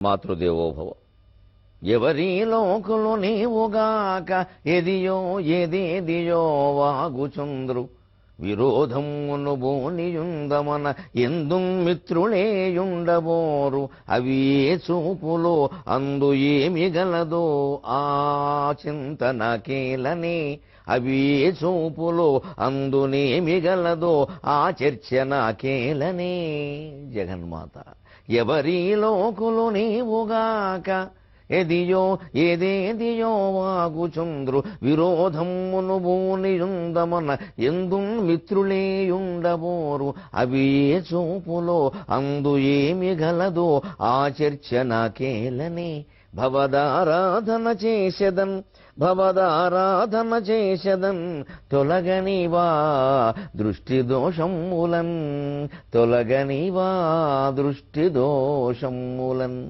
మాతృదేవోభవ. ఎవరి లోకులు నీవుగాక ఎదియో ఏదేదియో వాగుచుంద్రు విరోధమును బోనియుందమన ఎందు మిత్రులేయుండబోరు అవి ఏ చూపులో అందు ఏమి గలదో ఆ చింతన కేలని అవి ఏ చూపులో అందునేమి గలదో ఆ చర్చన కేలని. జగన్మాత ఎవరి లోకులు నీవుగాక ఎదియో ఏదేదియో వాగుచుంద్రు విరోధమును బూనియుందమన ఎందు మిత్రులేయుండబోరు అవి ఏ చూపులో అందు ఏమి గలదో ఆ చర్చన కేలని. భవదారాధన చేసెదన్ భవదారాధన చేసెదన్ తొలగనివా దృష్టి దోషములన్ తొలగనివా దృష్టి దోషములన్.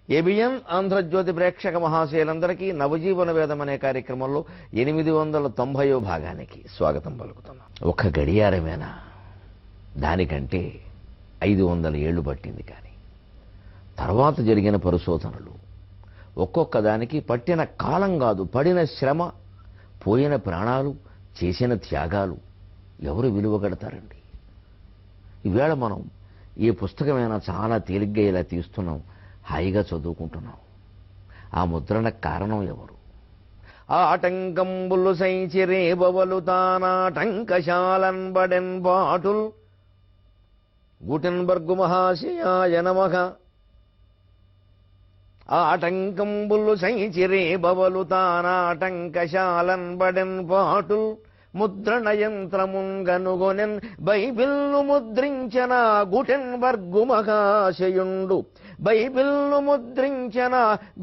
ఏబిఎన్ ఆంధ్రజ్యోతి ప్రేక్షక మహాశయులందరికీ నవజీవన వేదం అనే కార్యక్రమంలో 890వ భాగానికి స్వాగతం పలుకుతున్నాం. ఒక గడియారమేనా? దానికంటే 500 ఏళ్లు పట్టింది. కానీ తర్వాత జరిగిన పరిశోధనలు ఒక్కొక్క దానికి పట్టిన కాలం కాదు, పడిన శ్రమ, పోయిన ప్రాణాలు, చేసిన త్యాగాలు ఎవరు విలువ కడతారండి? ఈవేళ మనం ఏ పుస్తకమైనా చాలా తేలిగ్గా ఇలా తీస్తున్నాం, హాయిగా చదువుకుంటున్నాం. ఆ ముద్రణకు కారణం ఎవరు? ఆటంకంబులు సైచిరే బవలు తానాటంకశాలన్ బడెన్ బాటుల్ గుటెన్బర్గు మహాశయాయ నమః. ఆటంకంబులు సైచిరే బవలు తానాటంకశాలన్ బడెన్ బాటుల్ ముద్రణ యంత్రముంగనుగొనెన్ బైబిల్ను ముద్రించిన గుటెన్బర్గు మహాశయుండు బైబిల్ను ముద్రించిన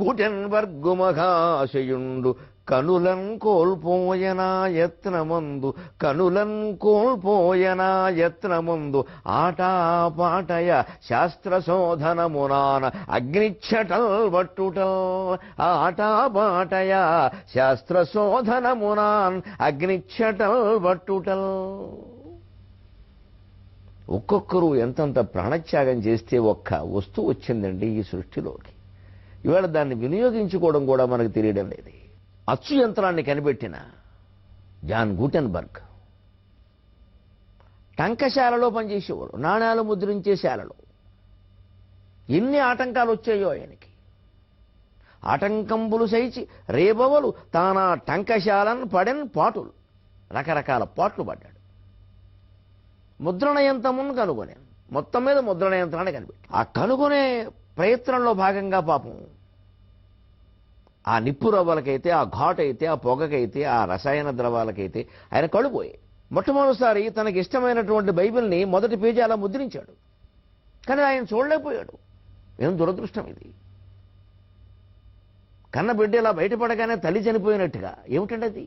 గుటెన్బర్గు మహాశయుండు కనులన్ కోల్పోయనా యత్నమందు కనులన్ కోల్పోయనా యత్నమందు ఆటాపాటయ శాస్త్ర శోధనమునాన అగ్నిచ్చటల్ వట్టుటల్ ఆటాపాటయ శాస్త్ర శోధనమునాన్ అగ్నిచ్చటల్ వట్టుటల్. ఒక్కొక్కరు ఎంతంత ప్రాణత్యాగం చేస్తే ఒక్క వస్తువు వచ్చిందండి ఈ సృష్టిలోకి. ఇవాళ దాన్ని వినియోగించుకోవడం కూడా మనకు తెలియడం లేదు. అచ్చు యంత్రాన్ని కనిపెట్టిన జాన్ గూటెన్బర్గ్ టంకశాలలో పనిచేసేవాడు, నాణ్యాలు ముద్రించే శాలలో. ఎన్ని ఆటంకాలు వచ్చాయో ఆయనకి. ఆటంకంబులు సైచి రేబవలు తానా టంకశాలన్ పడెన్ పాటులు, రకరకాల పాట్లు పడ్డాడు. ముద్రణ యంత్రమును కనుగొనే మొత్తం మీద ముద్రణ యంత్రాన్ని కనిపెట్టి ఆ కనుగొనే ప్రయత్నంలో భాగంగా పాపం ఆ నిప్పు రవ్వలకైతే, ఆ ఘాట్ అయితే, ఆ పొగకైతే, ఆ రసాయన ద్రవాలకైతే ఆయన కళ్ళుపోయాయి. మొట్టమొదటిసారి తనకి ఇష్టమైనటువంటి బైబిల్ని మొదటి పేజీ అలా ముద్రించాడు. కానీ ఆయన చూడలేకపోయాడు. ఏం దురదృష్టం ఇది! కన్న బిడ్డ ఇలా బయటపడగానే తల్లి చనిపోయినట్టుగా. ఏమిటండి అది?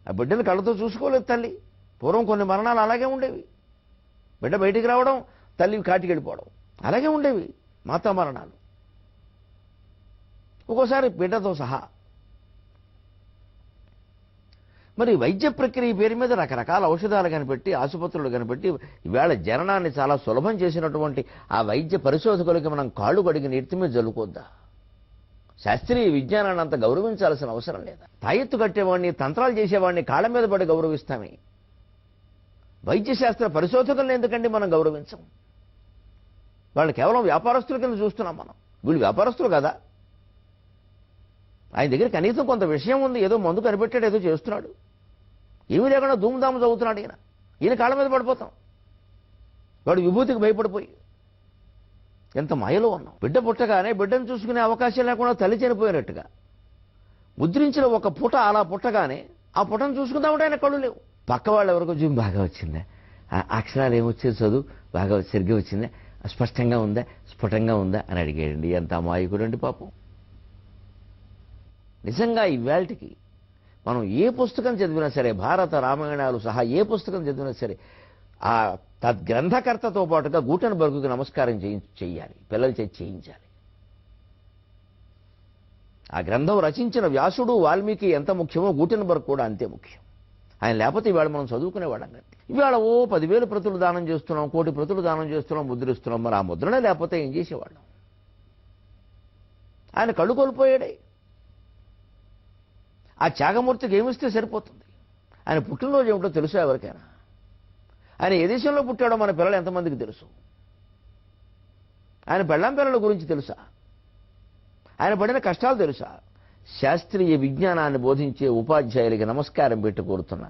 ఆ బిడ్డను కళ్ళతో చూసుకోలేదు తల్లి. పూర్వం కొన్ని మరణాలు అలాగే ఉండేవి. బిడ్డ బయటికి రావడం, తల్లి కాటికి వెళ్ళిపోవడం అలాగే ఉండేవి మాతా మరణాలు. ఒక్కోసారి బిడ్డతో సహా. మరి వైద్య ప్రక్రియ పేరు మీద రకరకాల ఔషధాలు కనిపెట్టి, ఆసుపత్రులు కనిపెట్టి ఈవేళ జననాన్ని చాలా సులభం చేసినటువంటి ఆ వైద్య పరిశోధకులకి మనం కాళ్ళు కడిగి నెత్తి మీద జల్లుకోద్దా? శాస్త్రీయ విజ్ఞానాన్ని అంత గౌరవించాల్సిన అవసరం లేదా? తాయెత్తు కట్టేవాడిని, తంత్రాలు చేసేవాడిని కాళ్ళ మీద పడి గౌరవిస్తామే. వైద్య శాస్త్ర పరిశోధకులను ఎందుకండి మనం గౌరవించం? వాళ్ళు కేవలం వ్యాపారస్తుల కింద చూస్తున్నాం మనం. వీళ్ళు వ్యాపారస్తులు కదా. ఆయన దగ్గర కనీసం కొంత విషయం ఉంది. ఏదో మందు కనిపెట్టాడు, ఏదో చేస్తున్నాడు. ఏమీ లేకుండా ధూమ్ధాము చదువుతున్నాడు ఈయన కాళ్ళ మీద పడిపోతాం. వాడు విభూతికి భయపడిపోయి ఎంత మాయలో ఉన్నాం. బిడ్డ పుట్టగానే బిడ్డను చూసుకునే అవకాశం లేకుండా తల్లి చనిపోయినట్టుగా ముద్రించిన ఒక పుట అలా పుట్టగానే ఆ పుటను చూసుకుందామంటే ఆయన కళ్ళు లేవు. పక్క వాళ్ళు ఎవరికో చూసి బాగా వచ్చిందా, అక్షరాలు ఏమొచ్చేది, చదువు బాగా సరిగ్గా వచ్చిందా, స్పష్టంగా ఉందా, స్ఫుటంగా ఉందా అని అడిగాడండి. ఎంత అమాయకుడండి పాపం. నిజంగా ఇవాళకి మనం ఏ పుస్తకం చదివినా సరే, భారత రామాయణాలు సహా ఏ పుస్తకం చదివినా సరే, ఆ తద్గ్రంథకర్తతో పాటుగా గూటెన్బర్గ్కి నమస్కారం చేయాలి, పిల్లలు చేయించాలి. ఆ గ్రంథం రచించిన వ్యాసుడు, వాల్మీకి ఎంత ముఖ్యమో గూటెన్బర్గ్ కూడా అంతే ముఖ్యం. ఆయన లేకపోతే ఇవాళ మనం చదువుకునేవాళ్ళం కానీ ఇవాళ 10,000 ప్రతులు దానం చేస్తున్నాం, 1 కోటి ప్రతులు దానం చేస్తున్నాం, ముద్రిస్తున్నాం. మరి ఆ ముద్రనే లేకపోతే ఏం చేసేవాళ్ళం? ఆయన కళ్ళు కోల్పోయాడే. ఆ త్యాగమూర్తికి ఏమిస్తే సరిపోతుంది? ఆయన పుట్టినరోజు ఏమిటో తెలుసా ఎవరికైనా? ఆయన ఏ దేశంలో పుట్టాడో మన పిల్లలు ఎంతమందికి తెలుసు? ఆయన పెళ్ళాం పిల్లల గురించి తెలుసా? ఆయన పడిన కష్టాలు తెలుసా? శాస్త్రీయ విజ్ఞానాన్ని బోధించే ఉపాధ్యాయులకి నమస్కారం పెట్టి కోరుతున్న,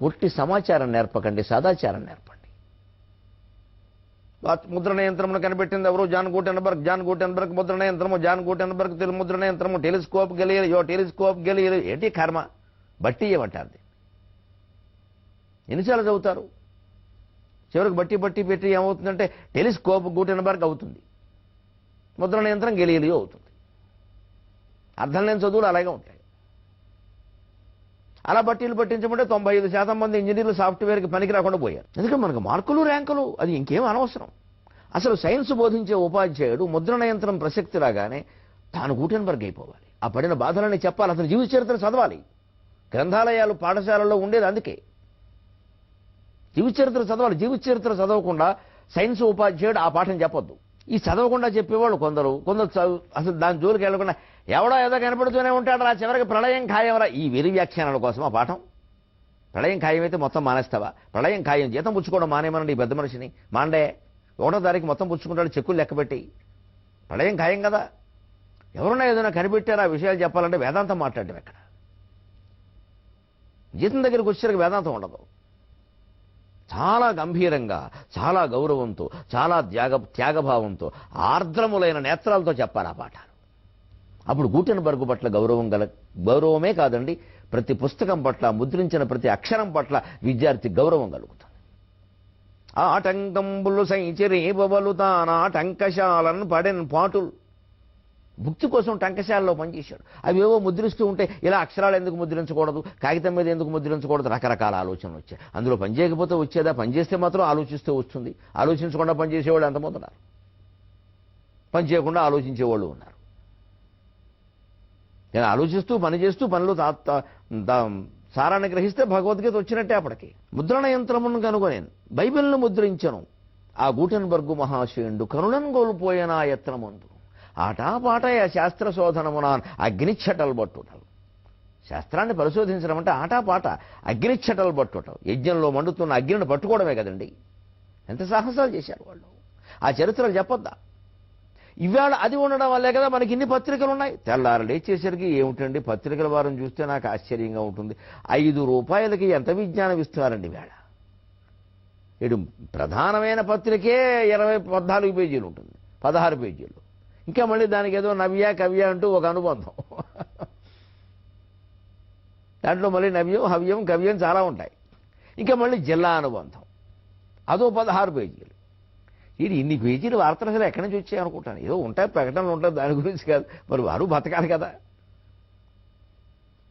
ఒట్టి సమాచారం నేర్పకండి, సదాచారం నేర్పండి. ముద్రణ యంత్రమును కనిపెట్టింది ఎవరు? జాన్ గూటెన్బర్గ్ ముద్రణ యంత్రము, జాన్ గూటెన్బర్గ్ తెలుగు ముద్రణ యంత్రము, టెలిస్కోప్ గెలియరు. ఏంటి కర్మ? బట్టి ఏమంటారు? ఎన్నిసార్లు చదువుతారు? చివరికి బట్టి పెట్టి ఏమవుతుందంటే టెలిస్కోప్ గూటెన్బర్గ్ అవుతుంది, ముద్రణ యంత్రం గెలియలియో అవుతుంది. అర్థం లేని చదువులు అలాగే ఉంటాయి. అలా బట్టీలు పట్టించమంటే 95% మంది ఇంజనీర్లు సాఫ్ట్వేర్కి పనికి రాకుండా పోయారు. ఎందుకంటే మనకు మార్కులు ర్యాంకులు అది ఇంకేం అనవసరం. అసలు సైన్స్ బోధించే ఉపాధ్యాయుడు ముద్రణ యంత్రం ప్రసక్తి రాగానే తాను గూటెన్బర్గ్ అయిపోవాలి. ఆ పడిన బాధలని చెప్పాలి. అతను జీవిత చరిత్ర చదవాలి. గ్రంథాలయాలు పాఠశాలల్లో ఉండేది అందుకే. జీవిత చరిత్ర చదవాలి. జీవిత చరిత్ర చదవకుండా సైన్స్ ఉపాధ్యాయుడు ఆ పాఠం చెప్పొద్దు. ఈ చదవకుండా చెప్పేవాళ్ళు కొందరు అసలు దాని జోలికి వెళ్ళకుండా ఎవడో ఏదో కనపడుతూనే ఉంటాడు, రా చివరికి ప్రళయం ఖాయంరా. ఈ వెరి వ్యాఖ్యానాల కోసం ఆ పాఠం. ప్రళయం ఖాయం అయితే మొత్తం మానేస్తావా? ప్రళయం ఖాయం, జీతం పుచ్చుకోవడం మానేమనండి ఈ పెద్ద మనిషిని. మాండే 1వ తారీఖు మొత్తం పుచ్చుకుంటాడు చెక్కులు లెక్కపెట్టి. ప్రళయం ఖాయం కదా. ఎవరున్నా ఏదైనా కనిపెట్టారా ఆ విషయాలు చెప్పాలంటే వేదాంతం మాట్లాడడం ఎక్కడ? జీతం దగ్గరికి వచ్చేసరికి వేదాంతం ఉండదు. చాలా గంభీరంగా, చాలా గౌరవంతో, చాలా త్యాగభావంతో, ఆర్ద్రములైన నేత్రాలతో చెప్పాలి ఆ పాఠాలు. అప్పుడు గూటెన్బర్గ్ పట్ల గౌరవమే కాదండి, ప్రతి పుస్తకం పట్ల, ముద్రించిన ప్రతి అక్షరం పట్ల విద్యార్థి గౌరవం కలుగుతుంది. ఆటంకంబులు సైచిరేబవలు తానాటంకశాలను పడెన్ పాటులు. భుక్తి కోసం టంకశాలలో పనిచేశాడు. అవేవో ముద్రిస్తూ ఉంటే ఇలా అక్షరాలు ఎందుకు ముద్రించకూడదు, కాగితం మీద ఎందుకు ముద్రించకూడదు, రకరకాల ఆలోచనలు వచ్చాయి. అందులో పని చేయకపోతే వచ్చేదా? పని చేస్తే మాత్రం ఆలోచిస్తూ వస్తుంది. ఆలోచించకుండా పనిచేసేవాళ్ళు ఎంతమంది ఉన్నారు? పని చేయకుండా ఆలోచించేవాళ్ళు ఉన్నారు. నేను ఆలోచిస్తూ పనిచేస్తూ పనులు సారాన్ని గ్రహిస్తే భగవద్గీత వచ్చినట్టే. అప్పటికి ముద్రణ యంత్రమును కనుగొనేను, బైబిల్ను ముద్రించను ఆ గూటెన్బర్గ్ మహాశయుండు, కరుణను కోల్పోయిన ఆ యత్నమందు ఆటాపాట శాస్త్ర శోధనమున అగ్నిచ్చటలు బట్టుటలు. శాస్త్రాన్ని పరిశోధించడం అంటే ఆటాపాట అగ్నిచ్చటలు బట్టుటలు. యజ్ఞంలో మండుతున్న అగ్నిని పట్టుకోవడమే కదండి. ఎంత సాహసాలు చేశారు వాళ్ళు. ఆ చరిత్రలు చెప్పొద్దా? ఇవాళ అది ఉండడం వల్లే కదా మనకి ఇన్ని పత్రికలు ఉన్నాయి. తెల్లారు లేచేసరికి ఏమిటండి పత్రికల వారం చూస్తే నాకు ఆశ్చర్యంగా ఉంటుంది. 5 రూపాయలకి ఎంత విజ్ఞానం ఇస్తున్నారండి వేళ. ఇటు ప్రధానమైన పత్రికే 14 పేజీలు ఉంటుంది, 16 పేజీలు. ఇంకా మళ్ళీ దానికి ఏదో నవ్య కవ్య అంటూ ఒక అనుబంధం. దాంట్లో మళ్ళీ నవ్యం హవ్యం కవ్యం చాలా ఉంటాయి. ఇంకా మళ్ళీ జిల్లా అనుబంధం, అదో 16 పేజీలు. ఇది ఇన్ని పేజీలు వార్తలు అసలు ఎక్కడి నుంచి వచ్చాయి అనుకుంటాను. ఏదో ఉంటాయి, ప్రకటనలు ఉంటాయి, దాని గురించి కాదు. మరి వారు బతకాలి కదా.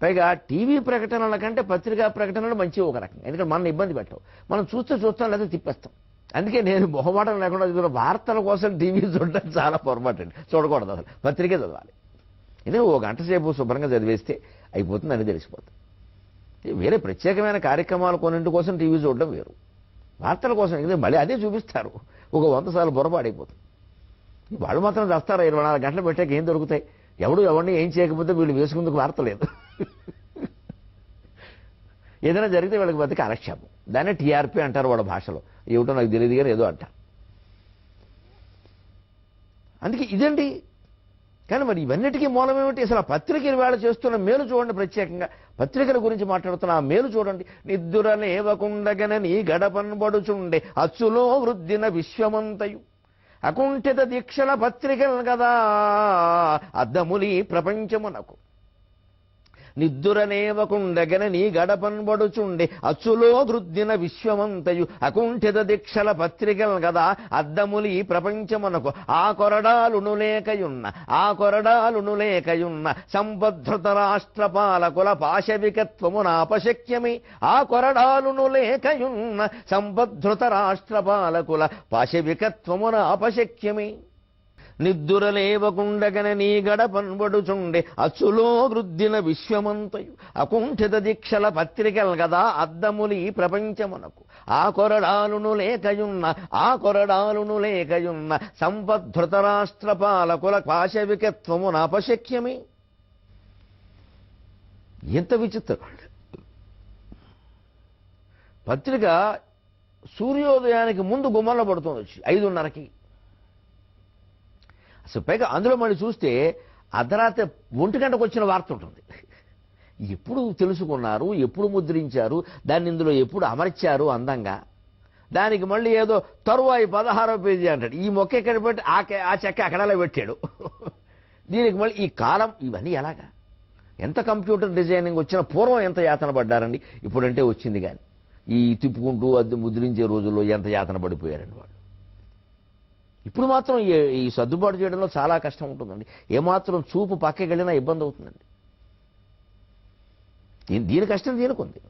పైగా టీవీ ప్రకటనల కంటే పత్రికా ప్రకటనలు మంచి ఒక రకం. ఎందుకంటే మనం ఇబ్బంది పెట్టవు. మనం చూస్తాం లేదా తిప్పేస్తాం. అందుకే నేను మొహమాటం లేకుండా వార్తల కోసం టీవీ చూడటం చాలా పొరపాటు అండి. చూడకూడదు, అసలు పత్రికే చదవాలి. ఎందుకంటే 1 గంట సేపు శుభ్రంగా చదివేస్తే అయిపోతుంది అని తెలిసిపోతుంది. వేరే ప్రత్యేకమైన కార్యక్రమాలు కొన్నింటి కోసం టీవీ చూడడం వేరు, వార్తల కోసం ఎందుకంటే మళ్ళీ అదే చూపిస్తారు. ఒక 100 సార్లు పొరపాడైపోతుంది. వాళ్ళు మాత్రం చేస్తారా? 24 గంటలు పెట్టాక ఏం దొరుకుతాయి? ఎవరిని ఏం చేయకపోతే వీళ్ళు వేసుకుందుకు వార్త లేదు. ఏదైనా జరిగితే వీళ్ళకి బతికి కాలక్షేపం. దాన్ని టీఆర్పీ అంటారు వాళ్ళ భాషలో. ఏమిటో నాకు తెలియదు కానీ ఏదో అంటారు. అందుకే ఇదండి. కానీ మరి ఇవన్నిటికీ మూలమేమిటి? అసలు ఆ పత్రికలు వేళ చేస్తున్న మేలు చూడండి. ప్రత్యేకంగా పత్రికల గురించి మాట్లాడుతున్న ఆ మేలు చూడండి. నిద్దురనేవకుండగన నీ గడపన్బడుచుండే అచ్చులో వృద్ధిన విశ్వమంతయు అకుంఠిత దీక్షల పత్రికలు కదా అద్దములి ప్రపంచమునకు. నిద్దురనేవకుండగన నీ గడపన్బడుచుండే అచ్చులో వృద్ధిన విశ్వమంతయు అకుంఠిత దీక్షల పత్రికలు కదా అద్దములి ప్రపంచమునకు. ఆ కొరడాలును లేకయున్న సంబద్ధృత రాష్ట్ర పాలకుల పాశవికత్వమునాపశక్యమి. ఆ కొరడాలును లేకయున్న సంబద్ధృత రాష్ట్ర పాలకుల పాశవికత్వమునాపశక్యమి. నిద్దురలేవకుండగన నీ గడపన్బడుచుండే అచ్చులో వృద్ధిన విశ్వమంతయు అకుంఠిత దీక్షల పత్రికలు గదా అద్దములు ఈ ప్రపంచమునకు ఆ కొరడాలును లేకయున్న సంపద్ధృత రాష్ట్ర పాలకుల పాశవికత్వమున అపశక్యమే. ఎంత విచిత్రం! పత్రిక సూర్యోదయానికి ముందు గుమ్మల్లో పడుతుంది, వచ్చి 5:30కి. అసలు పైగా అందులో మళ్ళీ చూస్తే అర్ధరాత్రి 1 గంటకు వచ్చిన వార్త ఉంటుంది. ఎప్పుడు తెలుసుకున్నారు, ఎప్పుడు ముద్రించారు, దాన్ని ఇందులో ఎప్పుడు అమర్చారు అందంగా. దానికి మళ్ళీ ఏదో తరువాయి 16వ పేజీ అంటాడు. ఈ మొక్క ఎక్కడ పెట్టి ఆ చెక్క అక్కడలా పెట్టాడు. దీనికి మళ్ళీ ఈ కాలం, ఇవన్నీ ఎలాగా? ఎంత కంప్యూటర్ డిజైనింగ్ వచ్చినా పూర్వం ఎంత యాతన పడ్డారండి. ఇప్పుడంటే వచ్చింది కానీ ఈ తిప్పుకుంటూ అది ముద్రించే రోజుల్లో ఎంత యాతన పడిపోయారండి వాళ్ళు. ఇప్పుడు మాత్రం ఈ సర్దుబాటు చేయడంలో చాలా కష్టం ఉంటుందండి. ఏమాత్రం చూపు పక్కకి వెళ్ళినా ఇబ్బంది అవుతుందండి. దీని కష్టం దీనికి.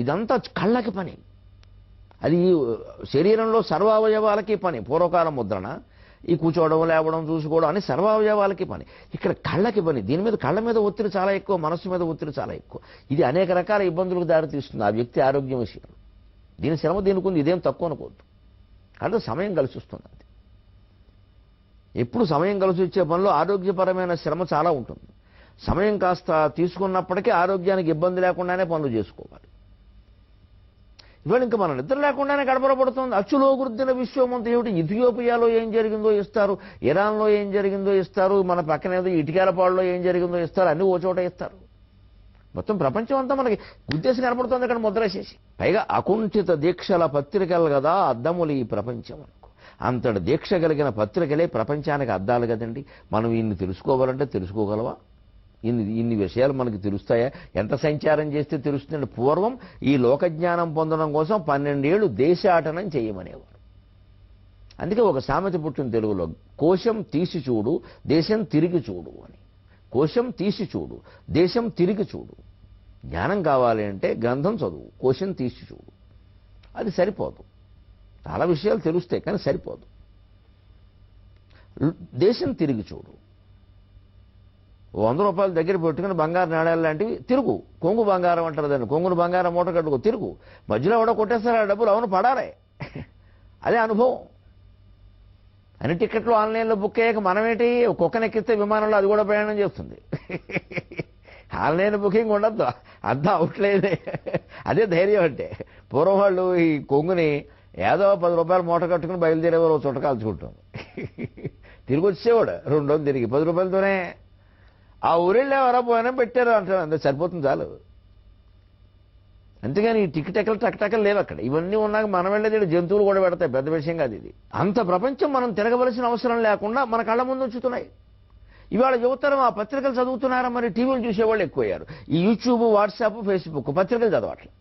ఇదంతా కళ్ళకి పని, అది శరీరంలో సర్వావయవాలకి పని. పూర్వకాలం ముద్రణ ఈ కూర్చోవడం, లేవడం, చూసుకోవడం అని సర్వావయవాలకి పని. ఇక్కడ కళ్ళకి పని. దీని మీద కళ్ళ మీద ఒత్తిడి చాలా ఎక్కువ, మనస్సు మీద ఒత్తిడి చాలా ఎక్కువ. ఇది అనేక రకాల ఇబ్బందులకు దారితీస్తుంది ఆ వ్యక్తి ఆరోగ్యం విషయంలో. దీని శ్రమ దీనికి ఉంది, ఇదేం తక్కువ అనుకోవద్దు. అంటే సమయం కలిసి వస్తుంది. అది ఎప్పుడు సమయం కలిసి వచ్చే పనిలో ఆరోగ్యపరమైన శ్రమ చాలా ఉంటుంది. సమయం కాస్త తీసుకున్నప్పటికీ ఆరోగ్యానికి ఇబ్బంది లేకుండానే పనులు చేసుకోవాలి. ఇవాళ ఇంకా మన నిద్ర లేకుండానే గడపడబడుతుంది. అచ్చులో గుర్తిన విశ్వమంతా ఏమిటి? ఇథియోపియాలో ఏం జరిగిందో ఇస్తారు, ఇరాన్లో ఏం జరిగిందో ఇస్తారు, మన పక్కన ఏదో ఇటికాలపాడులో ఏం జరిగిందో ఇస్తారు, అన్నీ ఓ చోట ఇస్తారు. మొత్తం ప్రపంచం అంతా మనకి గుర్తేసి కనపడుతుంది అక్కడ ముద్రేసేసి. పైగా అకుంఠిత దీక్షల పత్రికలు కదా అద్దములు ఈ ప్రపంచం అనుకో. అంతటి దీక్ష కలిగిన పత్రికలే ప్రపంచానికి అద్దాలు కదండి. మనం ఇన్ని తెలుసుకోవాలంటే తెలుసుకోగలవా? ఇన్ని విషయాలు మనకి తెలుస్తాయా? ఎంత సంచారం చేస్తే తెలుస్తుందండి. పూర్వం ఈ లోకజ్ఞానం పొందడం కోసం 12 ఏళ్ళు దేశాటనం చేయమనేవారు. అందుకే ఒక సామెత పుట్టిన తెలుగులో, కోశం తీసి చూడు దేశం తిరిగి చూడు అని. కోశం తీసి చూడు దేశం తిరిగి చూడు. జ్ఞానం కావాలి అంటే గ్రంథం చదువు, కోశం తీసి చూడు. అది సరిపోదు. చాలా విషయాలు తెలుస్తాయి కానీ సరిపోదు. దేశం తిరిగి చూడు. 100 రూపాయలు దగ్గర పెట్టుకుని బంగారు నాణ్యాలు లాంటివి తిరుగు. కొంగు బంగారం అంటారు దాన్ని. కొంగును బంగారం మూట కట్టుకో, తిరుగు. మధ్యలో కూడా కొట్టేస్తారు ఆ డబ్బులు. అవును, పడాలి. అదే అనుభవం. అన్ని టికెట్లు ఆన్లైన్లో బుక్ అయ్యాక మనమేంటి, కుక్కనెక్కిస్తే విమానంలో అది కూడా ప్రయాణం చేస్తుంది. ఆన్లైన్ బుకింగ్ ఉండద్దు, అంతా అవుట్లేదే. అదే ధైర్యం అంటే. పూర్వం వాళ్ళు ఈ కొంగుని ఏదో 10 రూపాయలు మూట కట్టుకుని బయలుదేరేవారు, చుట్ట కాల్చుకుంటాం. తిరిగి వచ్చేవాడు 2 రోజులు తిరిగి 10 రూపాయలతోనే. ఆ ఊరిళ్ళే ఎవరో పోయినా పెట్టారు అంటారు, అంతే సరిపోతుంది చాలు. అంతేగాని ఈ టిక్టకలు టక్టకలు లేవు అక్కడ. ఇవన్నీ ఉన్నాక మనం వెళ్ళేది జంతువులు కూడా పెడతాయి, పెద్ద విషయం కాదు ఇది. అంత ప్రపంచం మనం తిరగవలసిన అవసరం లేకుండా మన కళ్ళ ముందు ఉంచుతున్నాయి. ఇవాళ యువతరం ఆ పత్రికలు చదువుతున్నారా? మరి టీవీలు చూసేవాళ్ళు ఎక్కువయ్యారు. ఈ యూట్యూబ్, వాట్సాప్, ఫేస్బుక్, పత్రికలు చదవట్లేదు.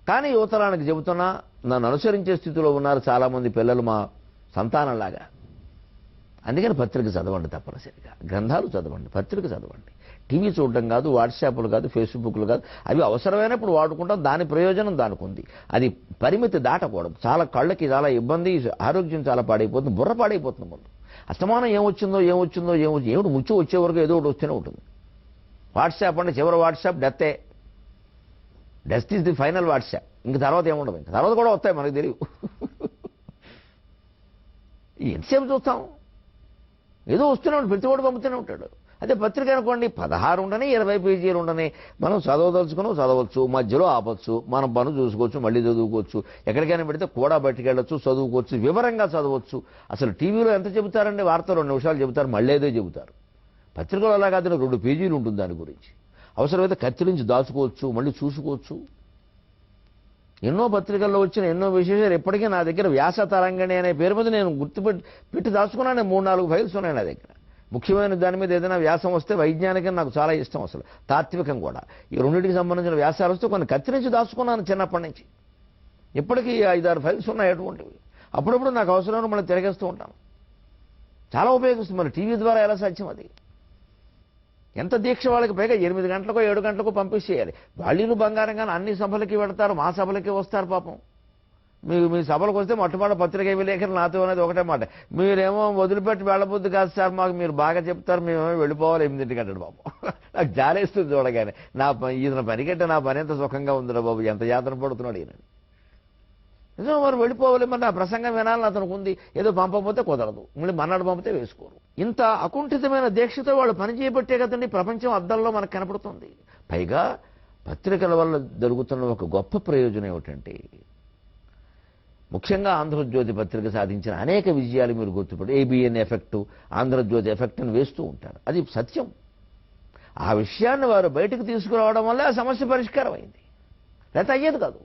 కానీ యువతరానికి చెబుతున్నా, నన్ను అనుసరించే స్థితిలో ఉన్నారు చాలామంది పిల్లలు మా సంతానంలాగా. అందుకని పత్రిక చదవండి తప్పనిసరిగా. గ్రంథాలు చదవండి, పత్రిక చదవండి. టీవీ చూడడం కాదు, వాట్సాప్లు కాదు, ఫేస్బుక్లు కాదు. అవి అవసరమైనప్పుడు వాడుకుంటాం, దాని ప్రయోజనం దానికి ఉంది. అది పరిమితి దాటకూడదు. చాలా కళ్ళకి చాలా ఇబ్బంది, ఆరోగ్యం చాలా పాడైపోతుంది, బుర్ర పాడైపోతుంది. ముందు అస్తమానం ఏమొచ్చిందో ఏమిటి ముచ్చు వచ్చే వరకు ఏదో ఒకటి వస్తూనే ఉంటుంది. వాట్సాప్ అంటే చివరి WhatsApp death is the final WhatsApp. ఇంక తర్వాత ఏముండదు. ఇంక తర్వాత కూడా వస్తాయి, మనకు తెలియదు. ఎంతసేపు చూస్తాం? ఏదో వస్తూనే ఉంటాడు, ప్రతి ఒక్కడు పంపుతూనే ఉంటాడు. అదే పత్రిక అనుకోండి, 16 ఉండని 20 పేజీలు ఉండని, మనం చదవదలుచుకుని చదవచ్చు, మధ్యలో ఆపచ్చు, మనం పనులు చూసుకోవచ్చు, మళ్ళీ చదువుకోవచ్చు, ఎక్కడికైనా పెడితే కూడా బయటకెళ్ళచ్చు, చదువుకోవచ్చు, వివరంగా చదవచ్చు. అసలు టీవీలో ఎంత చెబుతారండి? వార్త 2 నిమిషాలు చెబుతారు, మళ్ళీ ఏదో చెబుతారు. పత్రికలో అలా కాదు, 2 పేజీలు ఉంటుంది దాని గురించి. అవసరమైతే కత్తిరించి దాచుకోవచ్చు, మళ్ళీ చూసుకోవచ్చు. ఎన్నో పత్రికల్లో వచ్చిన ఎన్నో విశేషాలు ఎప్పటికీ నా దగ్గర వ్యాస తరంగిణి అనే పేరు మీద నేను పెట్టి దాచుకున్నాను. 3-4 ఫైల్స్ ఉన్నాయి నా దగ్గర. ముఖ్యమైన దాని మీద ఏదైనా వ్యాసం వస్తే వైజ్ఞానికం నాకు చాలా ఇష్టం, అసలు తాత్వికం కూడా. ఈ రెండింటికి సంబంధించిన వ్యాసాలు వస్తే కొన్ని కత్తిరించి దాచుకున్నాను చిన్నప్పటి నుంచి. ఇప్పటికీ 5-6 ఫైల్స్ ఉన్నాయి అటువంటివి. అప్పుడప్పుడు నాకు అవసరం మళ్ళీ తిరగేస్తూ ఉంటాను. చాలా ఉపయోగిస్తుంది. మరి టీవీ ద్వారా ఎలా సాధ్యం అది? ఎంత దీక్ష వాళ్ళకి. పైగా 8 గంటలకో 7 గంటలకో పంపించేయాలి. వాళ్ళు బంగారంగానే అన్ని సభలకి పెడతారు, మా సభలకి వస్తారు పాపం. మీ సభలకు వస్తే మొట్టమొదటి పత్రికా విలేకరులు నాతో అనేది ఒకటే మాట, మీరేమో వదిలిపెట్టి వెళ్ళబుద్ది కాదు సార్, మాకు మీరు బాగా చెప్తారు, మేమేమో వెళ్ళిపోవాలి 8ంటికి అంటాడు బాబు. నాకు జాలేస్తుంది చూడగానే. ఈయన పని కంటే నా పని ఎంత సుఖంగా ఉందిరా బాబు, ఎంత యాతన పడుతున్నాడు ఈయన. నిజం, వారు వెళ్ళిపోవాలి, మరి నా ప్రసంగం వినాలని అతనికి ఉంది. ఏదో పంపకపోతే కుదరదు, మళ్ళీ మన్నాడు పంపితే వేసుకోరు. ఇంత అకుంఠితమైన దీక్షతో వాళ్ళు పని చేయబట్టే కదండి ప్రపంచం అద్దంలో మనకు కనపడుతుంది. పైగా పత్రికల వల్ల జరుగుతున్న ఒక గొప్ప ప్రయోజనం ఏమిటంటే, ముఖ్యంగా ఆంధ్రజ్యోతి పత్రిక సాధించిన అనేక విజయాలు మీరు గుర్తుపడి ఏబిఎన్ ఎఫెక్టు, ఆంధ్రజ్యోతి ఎఫెక్ట్ అని వేస్తూ ఉంటారు. అది సత్యం. ఆ విషయాన్ని వారు బయటకు తీసుకురావడం వల్ల ఆ సమస్య పరిష్కారం అయింది, లేకపోతే అయ్యేది కాదు.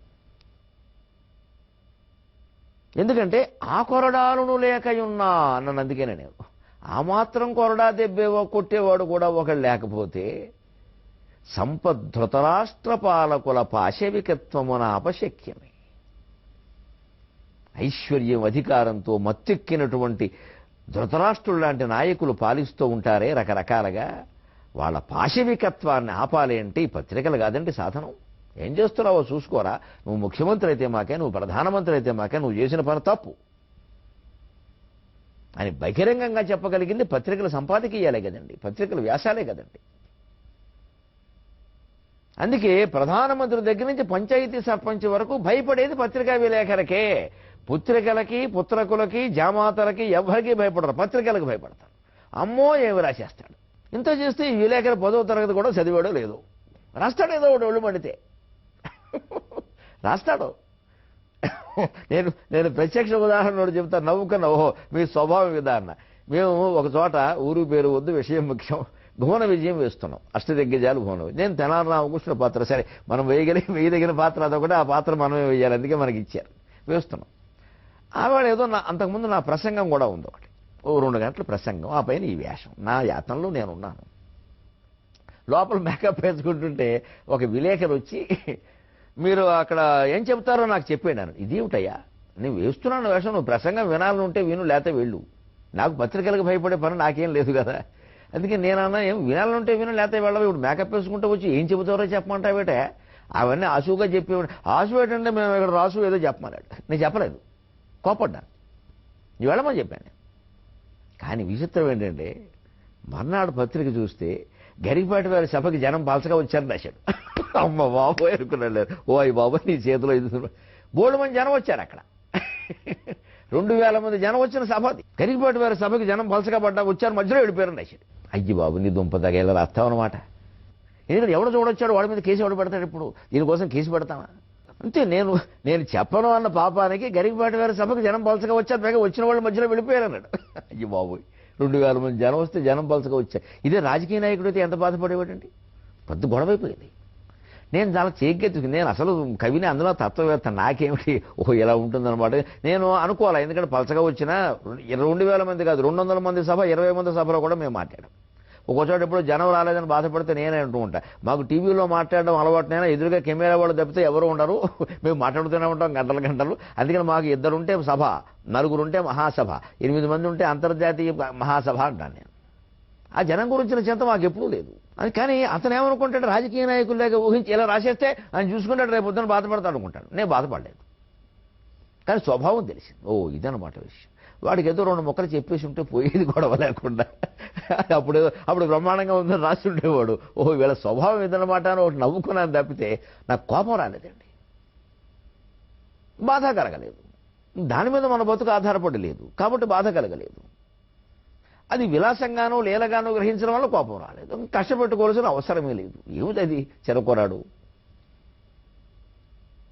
ఎందుకంటే ఆ కొరడాలను లేకయున్నా అన్నాను. అందుకేనే నేను ఆ మాత్రం కొరడా దెబ్బేవో కొట్టేవాడు కూడా ఒకడు లేకపోతే సంపద్ధృతరాష్ట్ర పాలకుల పాశవికత్వమున అపశక్యమే. ఐశ్వర్యం అధికారంతో మత్తెక్కినటువంటి ధృతరాష్ట్రులు లాంటి నాయకులు పాలిస్తూ ఉంటారే రకరకాలుగా, వాళ్ళ పాశవికత్వాన్ని ఆపాలి అంటే ఈ పత్రికలు కాదండి సాధనం. ఏం చేస్తున్నావో చూసుకోరా, నువ్వు ముఖ్యమంత్రి అయితే మాకే, నువ్వు ప్రధానమంత్రి అయితే మాకే, నువ్వు చేసిన పని తప్పు అని బహిరంగంగా చెప్పగలిగింది పత్రికల సంపాదకీయాలే కదండి, పత్రికల వ్యాసాలే కదండి. అందుకే ప్రధానమంత్రి దగ్గర నుంచి పంచాయతీ సర్పంచ్ వరకు భయపడేది పత్రికా విలేకరులకే. పుత్రికలకి, పుత్రకులకి, జామాతలకి ఎవరికి భయపడరు, పత్రికలకు భయపడతారు. అమ్మో ఏమి రాసేస్తాడు. ఇంత చేస్తే ఈ విలేకరు 10వ తరగతి కూడా చదివాడో లేదో, రాస్తాడు ఏదో ఒకటి ఒళ్ళు మండితే రాస్తాడు. నేను ప్రత్యక్ష ఉదాహరణ చెప్తాను, నవ్వుకున్న. ఓహో, మీ స్వభావ విధాన. మేము ఒక చోట, ఊరు పేరు వద్దు, విషయం ముఖ్యం, భువన విజయం వేస్తున్నాం. అష్టదిగ్గజాలు భువన విజయం. నేను తెనాలి రామకృష్ణ పాత్ర, సరే మనం వేయదగిన పాత్ర అదొకటి, ఆ పాత్ర మనమే వేయాలి, అందుకే మనకి ఇచ్చారు, వేస్తున్నాం. ఆవిడ ఏదో అంతకుముందు నా ప్రసంగం కూడా ఉంది ఒకటి, 2 గంటల ప్రసంగం, ఆ పైన ఈ వేషం. నా యాతనలో నేనున్నాను. లోపల మేకప్ వేసుకుంటుంటే ఒక విలేకరు వచ్చి, మీరు అక్కడ ఏం చెప్తారో నాకు చెప్పాను. ఇదేమిటయ్యా, నేను వేస్తున్నాను వేషం, నువ్వు ప్రసంగం వినాలని ఉంటే విను, లేకపోతే వెళ్ళు. నాకు పత్రికలకు భయపడే పని నాకేం లేదు కదా. అందుకే నేనన్నా, ఏం వినాలంటే విను, లేకపోతే వెళ్ళవు. ఇప్పుడు మేకప్ వేసుకుంటూ వచ్చి ఏం చెబుతారో చెప్పమంటావేటే, అవన్నీ ఆశువుగా చెప్పేవాడు. ఆశు ఏంటంటే మేము ఇక్కడ రాసు ఏదో చెప్పమన్నాడు. నేను చెప్పలేదు, కోపడ్డాను. నీ వెళ్ళమని చెప్పాను. కానీ విచిత్రం ఏంటంటే, మర్నాడు పత్రిక చూస్తే గరికపాటి వారి సభకి జనం పలసగా వచ్చారని రాశాడు. అమ్మ బాబోయ్ అనుకున్నాడు. ఓ అయ్యి బాబోయ్, నీ చేతిలో ఇది. బోల్డ్ మంది జనం వచ్చారు అక్కడ. 2000 మంది జనం వచ్చిన సభ అది. గరికపాటి వారి సభకి జనం పలసగా పడ్డా వచ్చారు, మధ్యలో వెళ్ళిపోయారని రాశాడు. అయ్యి బాబు, నీ దుంపదగా ఇలా రాస్తావన్నమాట. ఎందుకంటే ఎవడో చూడొచ్చాడు, వాడి మీద కేసు ఎవడు పెడతాడు? ఇప్పుడు దీనికోసం కేసు పెడతామా? అంతే. నేను చెప్పను అన్న పాపానికి గరికపాటి వారి సభకు జనం పలసగా వచ్చారు, పైగా వచ్చిన వాళ్ళ మధ్యలో వెళ్ళిపోయారన్నాడు. అయ్యి బాబోయ్, 2000 మంది జనం వస్తే జనం పలసగా వచ్చారు. ఇదే రాజకీయ నాయకుడు అయితే ఎంత బాధపడేవాడండి. పెద్ద గొడవైపోయింది. నేను చాలా చేకెత్తుకు, నేను అసలు కవిని, అందులో తత్వవేత్త, నాకేమిటి ఓహో ఇలా ఉంటుందన్నమాట. నేను అనుకోవాలి, ఎందుకంటే పలసగా వచ్చిన 2000 మంది కాదు, 200 మంది సభ, 20 మంది సభలో కూడా మేము మాట్లాడాం. ఒక్కోచోట ఎప్పుడు జనం రాలేదని బాధపడితే నేనే అంటూ ఉంటా, మాకు టీవీలో మాట్లాడడం అలవాటునైనా, ఎదురుగా కెమెరా వాళ్ళు తప్పితే ఎవరు ఉండరు, మేము మాట్లాడుతూనే ఉంటాం గంటలు గంటలు. అందుకని మాకు 2 ఉంటే సభ, 4 ఉంటే మహాసభ, 8 మంది ఉంటే అంతర్జాతీయ మహాసభ అంటాను నేను. ఆ జనం గురించిన చింత మాకు ఎప్పుడూ లేదు. అది కానీ అతను ఏమనుకుంటాడు, రాజకీయ నాయకుల్లాగా ఊహించి ఇలా రాసేస్తే ఆయన చూసుకుంటాడు, రేపు పొద్దున బాధపడతాడు అనుకుంటాడు. నేను బాధపడలేదు, కానీ స్వభావం తెలిసింది. ఓ ఇదన్నమాట విషయం. వాడికి ఏదో 2 ముక్కలు చెప్పేసి ఉంటే పోయేది గొడవ లేకుండా. అప్పుడు బ్రహ్మాండంగా ఉందని రాసి ఉండేవాడు. ఓహో వీళ్ళ స్వభావం ఇదన్నమాట అని ఒకటి నవ్వుకున్నాను తప్పితే నాకు కోపం రాలేదండి, బాధ కలగలేదు. దాని మీద మన బతుకు ఆధారపడి లేదు కాబట్టి బాధ కలగలేదు. అది విలాసంగానో లీలగానో గ్రహించడం వల్ల కోపం రాలేదు. కష్టపెట్టుకోవాల్సిన అవసరమే లేదు. ఏమిటి అది, చెరకొరాడు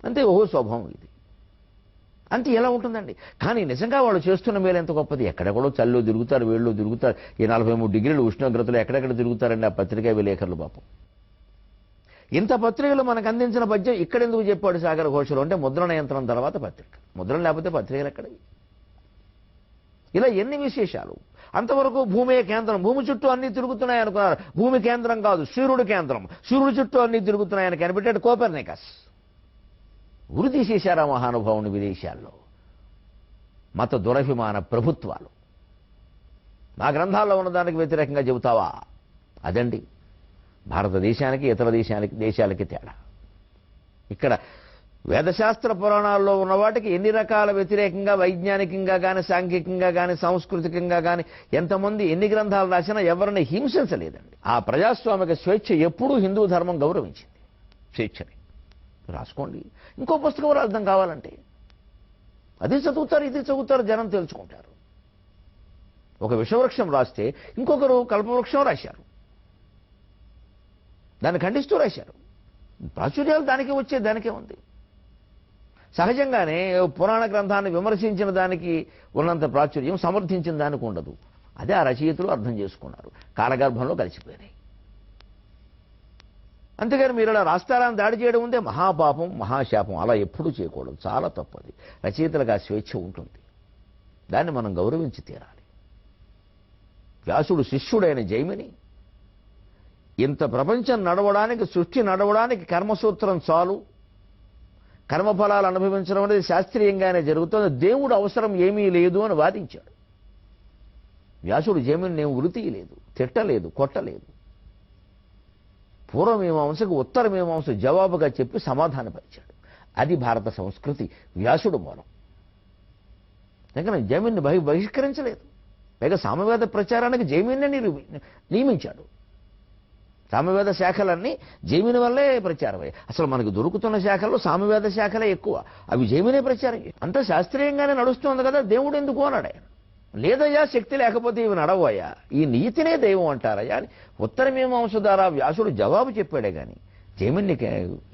అంతే. ఓహో స్వభావం ఇది అంతే, ఎలా ఉంటుందండి. కానీ నిజంగా వాళ్ళు చేస్తున్న మేలు ఎంత గొప్పది. ఎక్కడెక్కడో చల్లో తిరుగుతారు, వేళ్ళు తిరుగుతారు, ఈ 43 డిగ్రీలు ఉష్ణోగ్రతలు ఎక్కడెక్కడ తిరుగుతారండి ఆ పత్రికా విలేకరులు పాపం. ఇంత పత్రికలు మనకు అందించిన పద్యం ఇక్కడెందుకు చెప్పాడు సాగర ఘోషలో అంటే, ముద్రణ యంత్రం తర్వాత పత్రిక. ముద్రణ లేకపోతే పత్రికలు ఎక్కడవి? ఇలా ఎన్ని విశేషాలు. అంతవరకు భూమే కేంద్రం, భూమి చుట్టూ అన్ని తిరుగుతున్నాయి అనుకున్నారు. భూమి కేంద్రం కాదు, సూర్యుడు కేంద్రం, సూర్యుడు చుట్టూ అన్ని తిరుగుతున్నాయని కనిపెట్టాడు కోపర్నికస్. ఉరి తీసేశారా మహానుభావుని విదేశాల్లో. మత దురభిమాన ప్రభుత్వాలు. మా గ్రంథాల్లో ఉన్నదానికి వ్యతిరేకంగా చెబుతావా? అదండి భారతదేశానికి ఇతర దేశాలకి తేడా. ఇక్కడ వేదశాస్త్ర పురాణాల్లో ఉన్న వాటికి ఎన్ని రకాల వ్యతిరేకంగా వైజ్ఞానికంగా కానీ సాంఘికంగా కానీ సాంస్కృతికంగా కానీ ఎంతమంది ఎన్ని గ్రంథాలు రాసినా ఎవరిని హింసించలేదండి. ఆ ప్రజాస్వామిక స్వేచ్ఛ ఎప్పుడూ హిందూ ధర్మం గౌరవించింది. స్వేచ్ఛని రాసుకోండి. ఇంకో పుస్తకం అర్థం కావాలంటే అది చదువుతారు, ఇది చదువుతారు, జనం తెలుసుకుంటారు. ఒక విషవృక్షం రాస్తే ఇంకొకరు కల్పవృక్షం రాశారు, దాన్ని ఖండిస్తూ రాశారు. ప్రాచుర్యాలు దానికే వచ్చే దానికే ఉంది. సహజంగానే పురాణ గ్రంథాన్ని విమర్శించిన దానికి ఉన్నంత ప్రాచుర్యం సమర్థించిన దానికి ఉండదు. అదే ఆ రచయితలు అర్థం చేసుకున్నారు, కాలగర్భంలో కలిసిపోయినాయి. అంతేగాని మీరు ఇలా రాస్తారాన్ని దాడి చేయడం ఉందే మహాపాపం, మహాశాపం. అలా ఎప్పుడూ చేయకూడదు, చాలా తప్పది. రచయితలకు ఆ స్వేచ్ఛ ఉంటుంది, దాన్ని మనం గౌరవించి తీరాలి. వ్యాసుడు శిష్యుడైన జైమిని ఇంత ప్రపంచం నడవడానికి, సృష్టి నడవడానికి కర్మసూత్రం చాలు, కర్మఫలాలు అనుభవించడం అనేది శాస్త్రీయంగానే జరుగుతుంది, దేవుడు అవసరం ఏమీ లేదు అని వాదించాడు. వ్యాసుడు జైమిని ఏం వృత్తియలేదు, తిట్టలేదు, కొట్టలేదు. పూర్వమీమాంసకు ఉత్తరమీమాంస జవాబుగా చెప్పి సమాధానపరిచాడు. అది భారత సంస్కృతి, వ్యాసుడు మూలం. ఎందుకంటే జైమిని బహిష్కరించలేదు. పైగా సామవేద ప్రచారానికి జైమిని నియమించాడు. సామవేద శాఖలన్నీ జైమిని వల్లే ప్రచారమయ్యాయి. అసలు మనకు దొరుకుతున్న శాఖల్లో సామవేద శాఖలే ఎక్కువ, అవి జైమినే ప్రచారం. అంతా శాస్త్రీయంగానే నడుస్తుంది కదా, దేవుడు ఎందుకు అన్నాడు ఆయన. లేదయ్యా, శక్తి లేకపోతే ఇవి నడవయ్యా, ఈ నీతినే దైవం అంటారయ్యా అని ఉత్తరమీమాంస ద్వారా వ్యాసుడు జవాబు చెప్పాడే కానీ జైమిని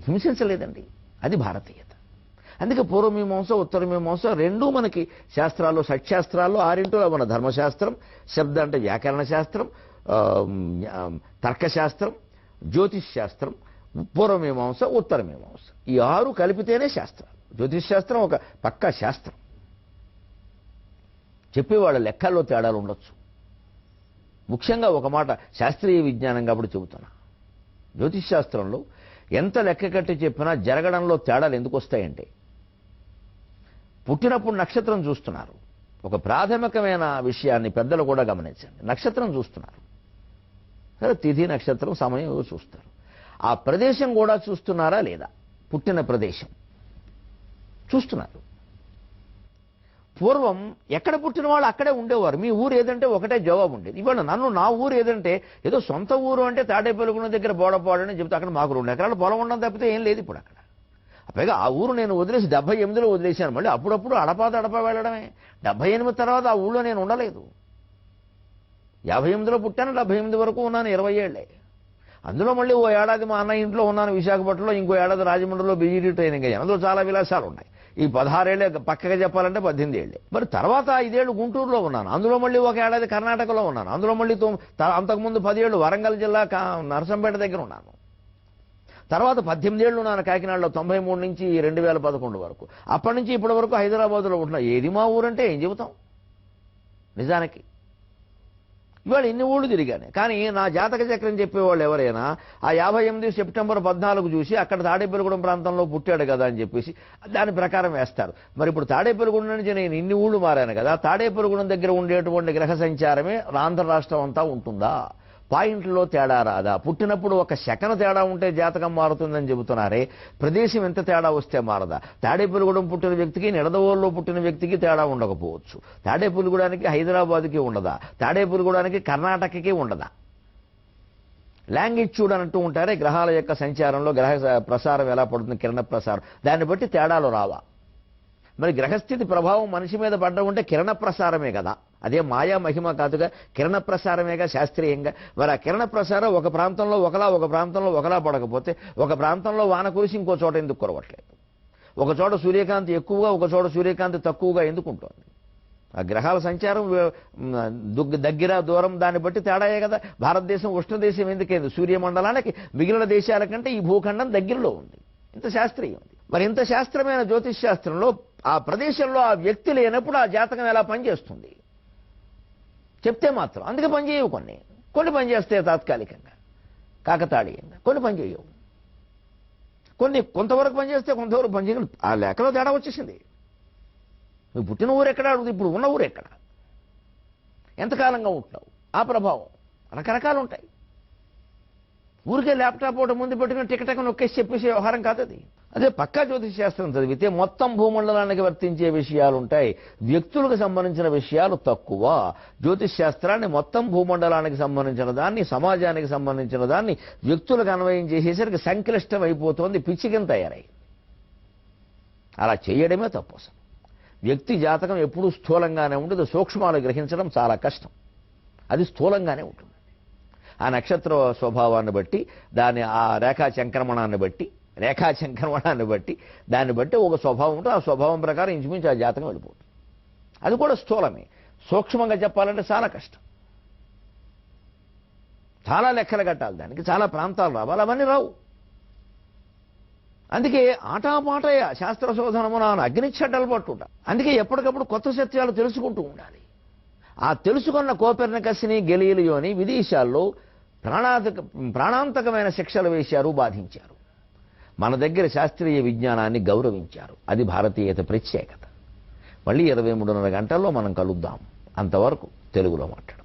హింసించలేదండి. అది భారతీయత. అందుకే పూర్వమీమాంస ఉత్తరమీమాంస రెండూ మనకి శాస్త్రాల్లో, షట్శాస్త్రాల్లో ఆరింటిలో మన ధర్మశాస్త్రం, శబ్ద అంటే వ్యాకరణ శాస్త్రం, తర్కశాస్త్రం, జ్యోతిష్ శాస్త్రం, పూర్వమీమాంస, ఉత్తరమీమాంస, ఈ 6 కలిపితేనే శాస్త్రం. జ్యోతిష్ శాస్త్రం ఒక పక్కా శాస్త్రం. చెప్పేవాళ్ళ లెక్కల్లో తేడాలు ఉండొచ్చు. ముఖ్యంగా ఒక మాట శాస్త్రీయ విజ్ఞానం కాబట్టి చెబుతున్నా, జ్యోతిష్ శాస్త్రంలో ఎంత లెక్క కట్టి చెప్పినా జరగడంలో తేడాలు ఎందుకు వస్తాయంటే, పుట్టినప్పుడు నక్షత్రం చూస్తున్నారు. ఒక ప్రాథమికమైన విషయాన్ని పెద్దలు కూడా గమనించండి. నక్షత్రం చూస్తున్నారు, సరే, తిథి నక్షత్రం సమయం చూస్తారు. ఆ ప్రదేశం కూడా చూస్తున్నారా లేదా? పుట్టిన ప్రదేశం చూస్తున్నారు. పూర్వం ఎక్కడ పుట్టిన వాళ్ళు అక్కడే ఉండేవారు. మీ ఊరు ఏదంటే ఒకటే జవాబు ఉండేది. ఇవాళ నన్ను నా ఊరు ఏదంటే, ఏదో సొంత ఊరు అంటే తాడేపల్లిగూడెం దగ్గర బోడపాడని చెప్తే అక్కడ మాకు 2 ఎకరాల పొలం ఉండడం తప్పితే ఏం లేదు ఇప్పుడు అక్కడ. పైగా ఆ ఊరు నేను వదిలేసి 78లో వదిలేశాను. మళ్ళీ అప్పుడప్పుడు అడపా వెళ్ళడమే. 78 తర్వాత ఆ ఊళ్ళో నేను ఉండలేదు. 58లో పుట్టాను, 78 వరకు ఉన్నాను, 20 ఏళ్లే. అందులో మళ్ళీ ఓ ఏడాది మా అన్న ఇంట్లో ఉన్నాను విశాఖపట్నంలో, ఇంకో ఏడాది రాజమండ్రిలో బీజీడీ ట్రైనింగ్ అయ్యాను. అందులో చాలా విలాసాలు ఉన్నాయి. ఈ 16 ఏళ్ళే, పక్కగా చెప్పాలంటే 18 ఏళ్ళే. మరి తర్వాత 5 ఏళ్ళు గుంటూరులో ఉన్నాను, అందులో మళ్ళీ ఒక ఏడాది కర్ణాటకలో ఉన్నాను, అందులో మళ్ళీ అంతకుముందు 10 ఏళ్ళు వరంగల్ జిల్లా నరసంపేట దగ్గర ఉన్నాను. తర్వాత 18 ఏళ్ళు ఉన్నాను కాకినాడలో, 93 నుంచి 2011 వరకు. అప్పటి నుంచి ఇప్పటి వరకు హైదరాబాద్లో ఉంటున్నా. ఏది మా ఊరంటే ఏం చెబుతాం నిజానికి. ఇవాళ ఇన్ని ఊళ్ళు తిరిగాను, కానీ నా జాతక చక్రం చెప్పేవాళ్ళు ఎవరైనా ఆ 58 సెప్టెంబర్ 14 చూసి అక్కడ తాడేపల్లిగూడెం ప్రాంతంలో పుట్టాడు కదా అని చెప్పేసి దాని ప్రకారం వేస్తారు. మరి ఇప్పుడు తాడేపల్లిగూడెం నుంచి నేను ఇన్ని ఊళ్ళు మారాను కదా, తాడేపల్లిగూడెం దగ్గర ఉండేటువంటి గ్రహ సంచారమే ఆంధ్ర రాష్ట్రం అంతా ఉంటుందా? పాయింట్లో తేడా రాదా? పుట్టినప్పుడు ఒక సెకన తేడా ఉంటే జాతకం మారుతుందని చెబుతున్నారే, ప్రదేశం ఎంత తేడా వస్తే మారదా? తాడేపల్లిగూడెం పుట్టిన వ్యక్తికి నిడదవోలులో పుట్టిన వ్యక్తికి తేడా ఉండకపోవచ్చు. తాడేపల్లిగూడానికి హైదరాబాద్కి ఉండదా? తాడేపల్లిగూడానికి కర్ణాటకకి ఉండదా? లాంగిట్యూడ్ అంటూ ఉంటారే గ్రహాల యొక్క సంచారంలో, గ్రహ ప్రసారం ఎలా పడుతుంది, కిరణ ప్రసారం, దాన్ని బట్టి తేడాలు రావా? మరి గ్రహస్థితి ప్రభావం మనిషి మీద పడ్డ ఉంటే కిరణ ప్రసారమే కదా, అదే మాయా మహిమ కాదుగా, కిరణ ప్రసారమేగా శాస్త్రీయంగా. మరి ఆ కిరణ ప్రసారం ఒక ప్రాంతంలో ఒకలా, ఒక ప్రాంతంలో ఒకలా పడకపోతే, ఒక ప్రాంతంలో వాన కురిసి ఇంకో చోట ఎందుకు కురవట్లేదు? ఒక చోట సూర్యకాంతి ఎక్కువగా, ఒక చోట సూర్యకాంతి తక్కువగా ఎందుకు ఉంటుంది? ఆ గ్రహాల సంచారం దగ్గర దూరం దాన్ని బట్టి తేడాయే కదా. భారతదేశం ఉష్ణదేశం ఎందుకైంది? సూర్యమండలానికి మిగిలిన దేశాల కంటే ఈ భూఖండం దగ్గరలో ఉంది. ఇంత శాస్త్రీయం ఉంది. మరి ఇంత శాస్త్రమైన జ్యోతిష్ శాస్త్రంలో ఆ ప్రదేశంలో ఆ వ్యక్తి లేనప్పుడు ఆ జాతకం ఎలా పనిచేస్తుంది చెప్తే మాత్రం. అందుకే పనిచేయవు కొన్ని పనిచేస్తాయి తాత్కాలికంగా, కాకతాళీయంగా, కొన్ని పనిచేయవు. కొంతవరకు పనిచేస్తే కొంతవరకు పనిచేయగలరు. ఆ లేఖలో తేడా వచ్చేసింది. నువ్వు పుట్టిన ఊరు ఎక్కడ అడుగుతుంది, ఇప్పుడు ఉన్న ఊరు ఎక్కడ, ఎంతకాలంగా ఉంటున్నావు, ఆ ప్రభావం రకరకాలు ఉంటాయి. ఊరికే ల్యాప్టాప్ ఒకటి ముందు పెట్టుకుని టికెట్ నొక్కేసి చెప్పేసి వ్యవహారం కాదు అది. అదే పక్కా జ్యోతిష్ శాస్త్రం చదివితే మొత్తం భూమండలానికి వర్తించే విషయాలు ఉంటాయి, వ్యక్తులకు సంబంధించిన విషయాలు తక్కువ. జ్యోతిష్ శాస్త్రాన్ని మొత్తం భూమండలానికి సంబంధించిన దాన్ని, సమాజానికి సంబంధించిన దాన్ని వ్యక్తులకు అన్వయం చేసేసరికి సంక్లిష్టం అయిపోతుంది, పిచ్చికింద తయారై. అలా చేయడమే తప్పు. అసలు వ్యక్తి జాతకం ఎప్పుడూ స్థూలంగానే ఉంటుంది, సూక్ష్మాలు గ్రహించడం చాలా కష్టం. అది స్థూలంగానే ఉంటుంది. ఆ నక్షత్ర స్వభావాన్ని బట్టి, దాని ఆ రేఖాచంక్రమణాన్ని బట్టి దాన్ని బట్టి ఒక స్వభావం ఉంటుంది. ఆ స్వభావం ప్రకారం ఇంచుమించు ఆ జాతకం వెళ్ళిపోతుంది. అది కూడా స్థూలమే. సూక్ష్మంగా చెప్పాలంటే చాలా కష్టం. చాలా లెక్కలు కట్టాలి దానికి, చాలా ప్రాంతాలు రావాలి, అవన్నీ రావు. అందుకే ఆటాపాటయ శాస్త్ర శోధనమున అగ్నిచ్చడ్డలు పట్టుట. అందుకే ఎప్పటికప్పుడు కొత్త సత్యాలు తెలుసుకుంటూ ఉండాలి. ఆ తెలుసుకున్న కోపెర్నికస్ని, గెలీలియోని విదేశాల్లో ప్రాణాంతకమైన శిక్షలు వేశారు, బాధించారు. మన దగ్గర శాస్త్రీయ విజ్ఞానాన్ని గౌరవించారు. అది భారతీయత ప్రత్యేకత. మళ్ళీ 23:30 గంటల్లో మనం కలుద్దాం. అంతవరకు తెలుగులో మాట్లాడు.